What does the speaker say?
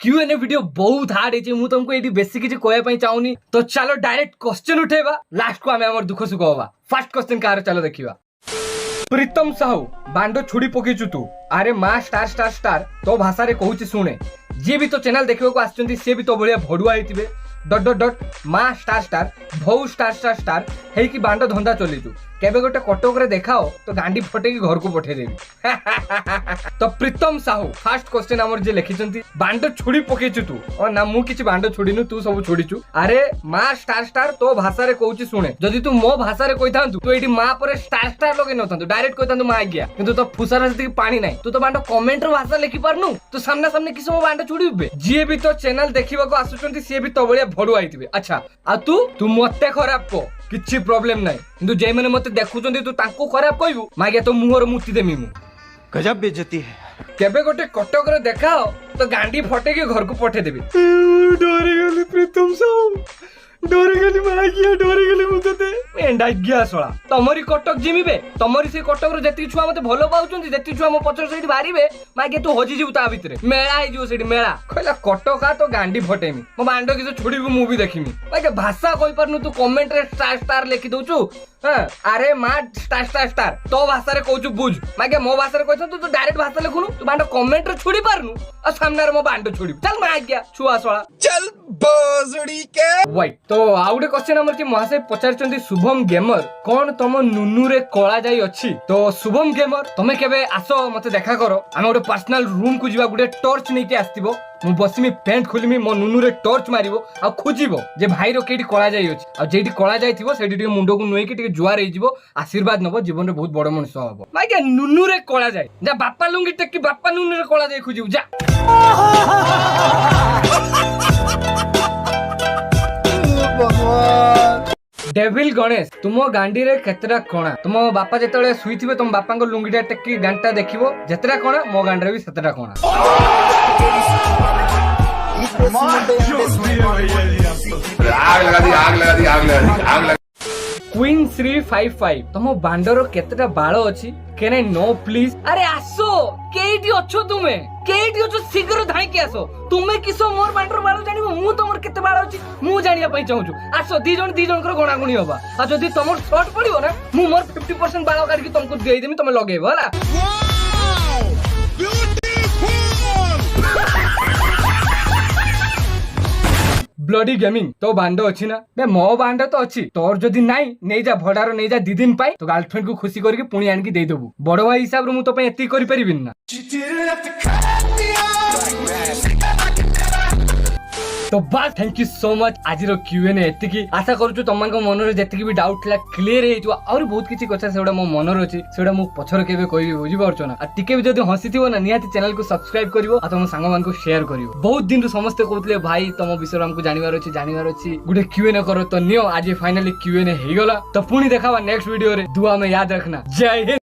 Q&A video बहुत hard है मु तुमको एडी बेसी किछि कहय पई चाहूनी तो चलो डायरेक्ट क्वेश्चन उठेबा लास्ट को हमें हमर दुख सुख होबा। फर्स्ट क्वेश्चन कार चलो देखिबा। प्रीतम साहू बांडो छुड़ी पकेचु तू अरे मां स्टार स्टार स्टार तो भाषा रे कहूची सुने जे भी तो चैनल देखिबो को आछंती से भी तो बढिया भडुआ हेतिबे डॉट डॉट डॉट मां स्टार स्टार भौ स्टार स्टार स्टार हे कि बांडो धंदा चलीचु केबे गोटे कटक रे देखाओ तो गांडी फटे की घर को पठे देबी। तो प्रीतम साहू फर्स्ट क्वेश्चन हमर जे लिखिचंती बांडो छुड़ी पकेचु तू और ना मु किछि बांडो छुड़ीनु तू सब छुड़ीचु अरे मां स्टार स्टार तो भाषा रे कहूची सुने जदी तू मो भाषा रे कहिथांतु तो एडी मां पर स्टार स्टार लगे नथांतु डायरेक्ट कहिथांतु मां गया किंतु तो फुसारा जदी पानी नाही तू तो बांडो कमेंट रो भाषा लिखि परनु तो सामने सामने किस मो बांडो छुड़ीबे जे भी तो चैनल देखिबा को आसुचंती से भी तो बढिया भडुआ आइतिबे। अच्छा आ तू मते खराब को किछि प्रॉब्लम नाही किंतु जे माने मते देखुचंती तू तांको खराब कहबू मागे तो मुहर मुती देमी मु गजब बेइज्जती है। केबे गोटे कटक रे देखाओ तो गांडी फटे के घर को पठे देबी। डरे गली प्रीतम साहू डरे गली मागिया डरे गली मुते एंडा गिया सोळा तमरी कटक जिमिबे तमरी से कटक रे जति छुआ मते भलो पाउचंती जति छुआ मो पचर सेठी बारीबे मागे तू हजी जीव ता भितरे मेळा हे जीव सेठी मेळा कहला कटका तो गांडी फटेमी मो बांडो किसे छोड़ीबू मु भी देखिमी मागे भाषा कहि परनु तू कमेंट रे स्टार स्टार लिखि दउचु हां अरे मा स्टार स्टार स्टार तो भाषा रे कहउचु बुझ मागे मो भाषा रे कहछ तू डायरेक्ट भाषा लिखुनु तू बांडो कमेंट रे छोड़ी परनु आ सामने रे मो बांडो छोड़ी चल मागिया छुआ सोळा चल बोजड़ी के वाइट। तो आउटे क्वेश्चन हमर कि महाशय पचारचंती शुभम गेमर कोन तम नुनु रे कळा जाई अछि तो शुभम गेमर तमे केबे आसो मते देखा करो हम गोटे पर्सनल रूम को जीवा गोटे टॉर्च नै के आस्तिबो मु बसमी पेंट खोलिमी मो नुनु रे टॉर्च मारिबो आ खोजिबो जे भाई रो केडी कळा जाई अछि आ जेडी कळा जाईथिबो सेडी टिके मुंडो को नोई के टिके जुआर हे जिवो आशीर्वाद नबो जीवन रे बहुत बड़ मनुष्य हबो भाई के नुनु रे कळा जाई जा बापा लुंगी टेकी बापा नुनु रे कळा जाई खोजिबो जा। डेविल गणेश तुम गांडी रे केतरा कोणा तुम बापा जेतले सुईथिबे तुम बापा को लुंगीटा टेकी गांटा देखिबो जेतरा कोणा मो गांडरे भी सेतरा कोणा। आग लगा दी क्वीन श्री 55 तुम बांडरो केतरा बाळ अछि केने नो प्लीज अरे आसो केडी अछो तुमे केडी अछो शीघ्र धाई के आसो तुमे किसो मोर बांडरो बाळ जानिबो मु तमर केते बाळ अछि मु जानिया पई चाहूछु आसो दी जण कर गणा गुणी होबा आ जदी तमर शॉर्ट पड़िबो ना मु मोर 50% बाळ काढ के तुमको देई देमी तमे लगेबो हला। ब्लडी गेमिंग तो बांडो अच्छी ना बे मो बांडो तो अच्छी तोर जदी नाई नै जा भडारो नै जा 2 दिन पाई तो गर्लफ्रेंड को खुशी करके पुणी आन के दे देबू बड़ भाई हिसाब रे मु तो पे एती करि परिबिन ना। तो बस थैंक यू सो मच आज रो क्यूएनए एती की आशा करू तुम मन रे जति भी डाउट ला क्लियर हे जो और बहुत किछि कथा सेडा मो मन रे अछि सेडा मु पछर केबे कहबी बुझि परछो ना आ टिके भी जदी हसिथिबो ना निहाती चैनल को सब्सक्राइब करिवो आ तुम संग मान को शेयर करिवो बहुत दिन रो समस्त कहतले भाई तुम विषय हमको जानिबार अछि गुडे क्यूएनए करो तो नियो आज फाइनली क्यूएनए हे गला तो पुणी देखावा नेक्स्ट वीडियो रे दुआ में याद रखना जय हिंद।